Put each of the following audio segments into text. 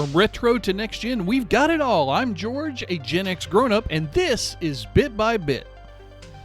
From retro to next gen, we've got it all. I'm George, a Gen X grown-up, and this is Bit by Bit.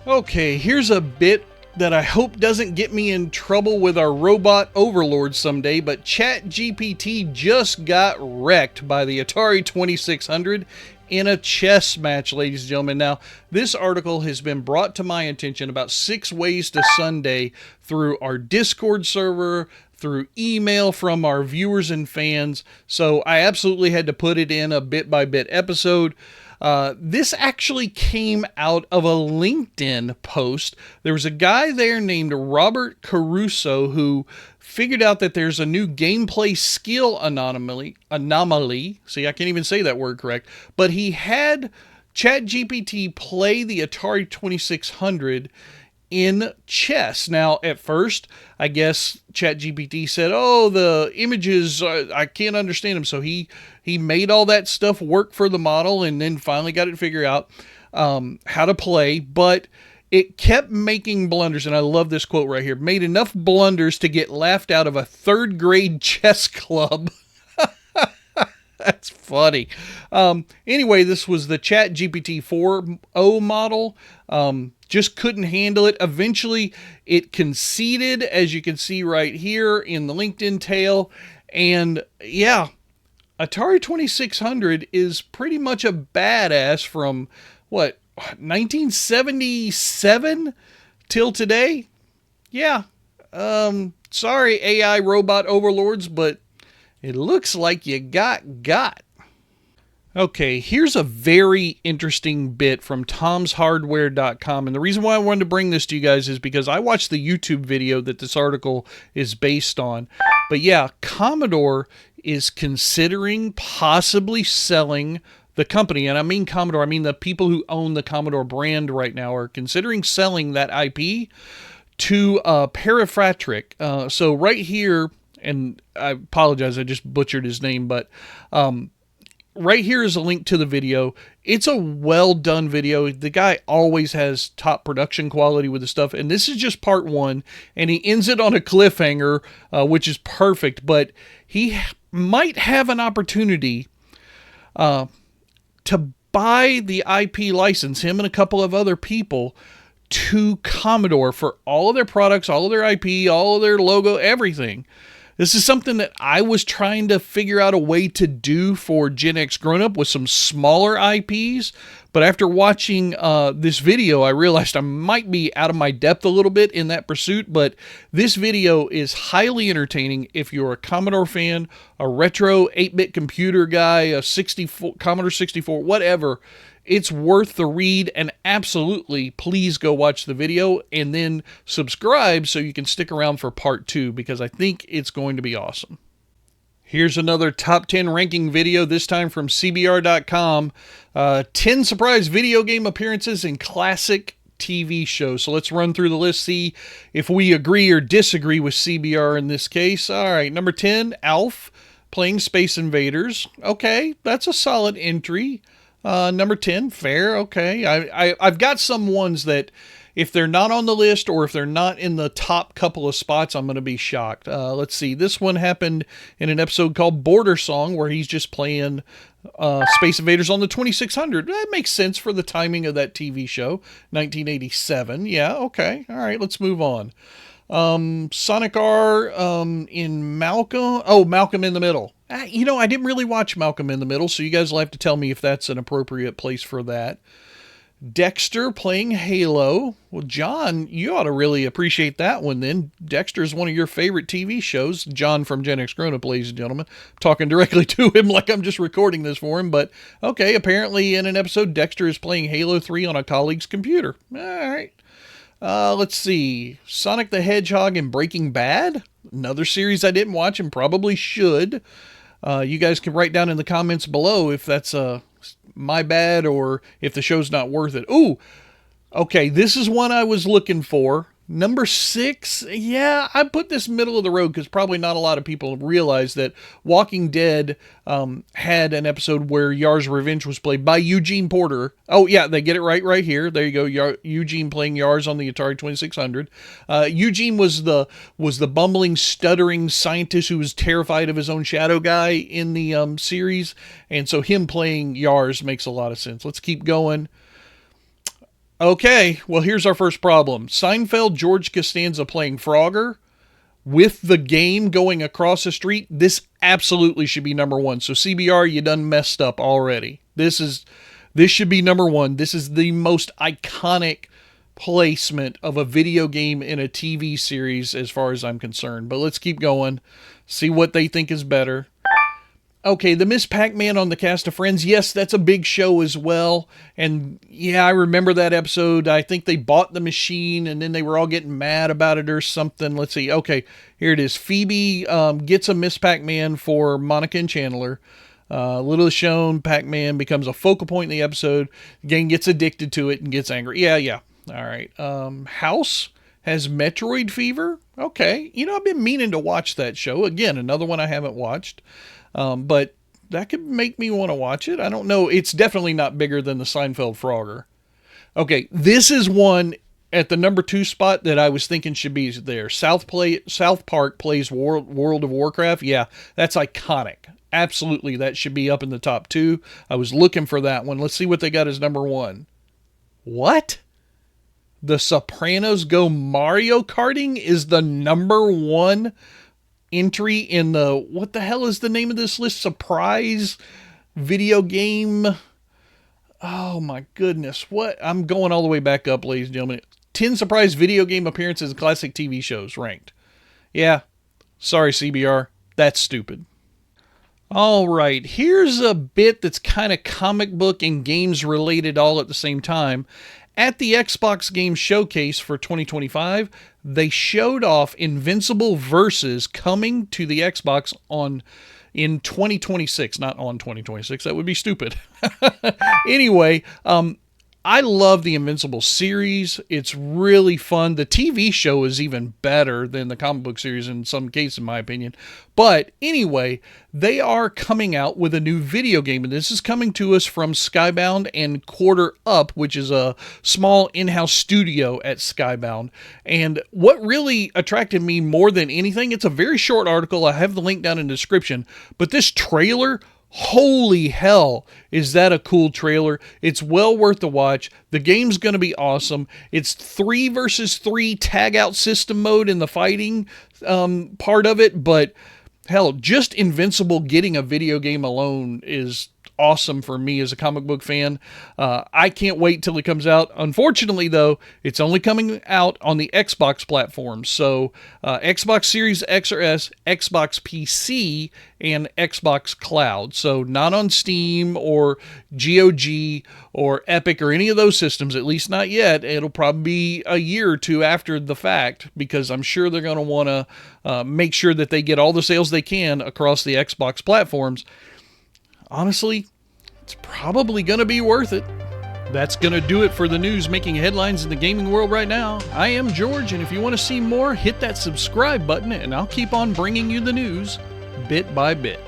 Okay, here's a bit that I hope doesn't get me in trouble with our robot overlords someday, but ChatGPT just got wrecked by the Atari 2600 in a chess match, ladies and gentlemen. Now, this article has been brought to my attention about 6 ways to Sunday through our Discord server, through email from our viewers and fans, so I absolutely had to put it in a bit-by-bit episode. This actually came out of a LinkedIn post. There was a guy there named Robert Caruso who figured out that there's a new gameplay skill anomaly. See, I can't even say that word correct. But he had ChatGPT play the Atari 2600 in chess. Now, at first, I guess ChatGPT said, oh, the images, I can't understand them. So he made all that stuff work for the model and then finally got it figured out how to play. But it kept making blunders, and I love this quote right here. Made enough blunders to get laughed out of a 3rd grade chess club. That's funny. Anyway, this was the ChatGPT 4.0 model. Just couldn't handle it. Eventually, it conceded, as you can see right here in the LinkedIn tale. And yeah, Atari 2600 is pretty much a badass from, 1977 till today? Yeah. Sorry, AI robot overlords, but it looks like you got. Okay, here's a very interesting bit from tomshardware.com, and the reason why I wanted to bring this to you guys is because I watched the YouTube video that this article is based on. But yeah, Commodore is considering possibly selling the company, and I mean Commodore, I mean the people who own the Commodore brand right now are considering selling that IP to Parafatric. So right here, and I apologize, I just butchered his name, but right here is a link to the video. It's a well done video. The guy always has top production quality with the stuff, and this is just part 1, and he ends it on a cliffhanger, which is perfect, but he might have an opportunity to buy the IP license, him and a couple of other people, to Commodore for all of their products, all of their IP, all of their logo, everything. This is something that I was trying to figure out a way to do for GenXGrownUp with some smaller IPs, but after watching this video, I realized I might be out of my depth a little bit in that pursuit, but this video is highly entertaining if you're a Commodore fan, a retro 8-bit computer guy, a Commodore 64, whatever. It's worth the read, and absolutely, please go watch the video and then subscribe so you can stick around for part 2 because I think it's going to be awesome. Here's another top 10 ranking video, this time from CBR.com. 10 surprise video game appearances in classic TV shows. So let's run through the list, see if we agree or disagree with CBR in this case. All right, number 10, Alf playing Space Invaders. Okay, that's a solid entry. Number 10, fair, okay. I've got some ones that if they're not on the list or if they're not in the top couple of spots, I'm going to be shocked. Let's see. This one happened in an episode called Border Song where he's just playing Space Invaders on the 2600. That makes sense for the timing of that TV show, 1987. Yeah, okay. All right, let's move on. Sonic R in Malcolm. Oh, Malcolm in the Middle. You know, I didn't really watch Malcolm in the Middle, so you guys will have to tell me if that's an appropriate place for that. Dexter playing Halo. Well, John, you ought to really appreciate that one then. Dexter is one of your favorite TV shows. John from GenXGrownUp, ladies and gentlemen. I'm talking directly to him like I'm just recording this for him. But, okay, apparently in an episode, Dexter is playing Halo 3 on a colleague's computer. All right. Let's see. Sonic the Hedgehog in Breaking Bad. Another series I didn't watch and probably should. You guys can write down in the comments below if that's my bad or if the show's not worth it. Ooh, okay, this is one I was looking for. Number 6, yeah, I put this middle of the road because probably not a lot of people realize that Walking Dead had an episode where Yar's Revenge was played by Eugene Porter. Oh, yeah, they get it right here. There you go, Eugene playing Yars on the Atari 2600. Eugene was the bumbling, stuttering scientist who was terrified of his own shadow guy in the series, and so him playing Yars makes a lot of sense. Let's keep going. Okay, well, here's our first problem. Seinfeld, George Costanza playing Frogger with the game going across the street. This absolutely should be number 1. So CBR, you done messed up already. This should be number 1. This is the most iconic placement of a video game in a TV series as far as I'm concerned. But let's keep going. See what they think is better. Okay, the Miss Pac-Man on the Cast of Friends. Yes, that's a big show as well. And yeah, I remember that episode. I think they bought the machine and then they were all getting mad about it or something. Let's see. Okay, here it is. Phoebe gets a Miss Pac-Man for Monica and Chandler. Little is shown, Pac-Man becomes a focal point in the episode. Gang gets addicted to it and gets angry. Yeah. All right. House has Metroid fever. Okay. You know, I've been meaning to watch that show. Again, another one I haven't watched. But that could make me want to watch it. I don't know. It's definitely not bigger than the Seinfeld Frogger. Okay, this is one at the number 2 spot that I was thinking should be there. South Park plays World of Warcraft. Yeah, that's iconic. Absolutely, that should be up in the top 2. I was looking for that one. Let's see what they got as number 1. What? The Sopranos Go Mario Karting is the number 1 entry in the, what the hell is the name of this list? Surprise video game. Oh my goodness. What? I'm going all the way back up, ladies and gentlemen. 10 surprise video game appearances in classic TV shows ranked. Yeah. Sorry, CBR. That's stupid. All right. Here's a bit that's kind of comic book and games related all at the same time. At the Xbox Game Showcase for 2025, they showed off Invincible Versus coming to the Xbox in 2026. Not on 2026. That would be stupid. Anyway, I love the Invincible series. It's really fun. The TV show is even better than the comic book series in some cases, in my opinion. But anyway, they are coming out with a new video game, and this is coming to us from Skybound and Quarter Up, which is a small in-house studio at Skybound. And what really attracted me more than anything, it's a very short article. I have the link down in the description, but this trailer, holy hell, is that a cool trailer. It's well worth the watch. The game's going to be awesome. It's 3 versus 3 tag out system mode in the fighting part of it, but hell, just Invincible getting a video game alone is awesome for me as a comic book fan. I can't wait till it comes out. Unfortunately, though, it's only coming out on the Xbox platform. So Xbox Series X or S, Xbox PC, and Xbox Cloud. So not on Steam or GOG or Epic or any of those systems, at least not yet. It'll probably be a year or 2 after the fact, because I'm sure they're going to want to make sure that they get all the sales they can across the Xbox platforms. Honestly, it's probably going to be worth it. That's going to do it for the news making headlines in the gaming world right now. I am George, and if you want to see more, hit that subscribe button, and I'll keep on bringing you the news bit by bit.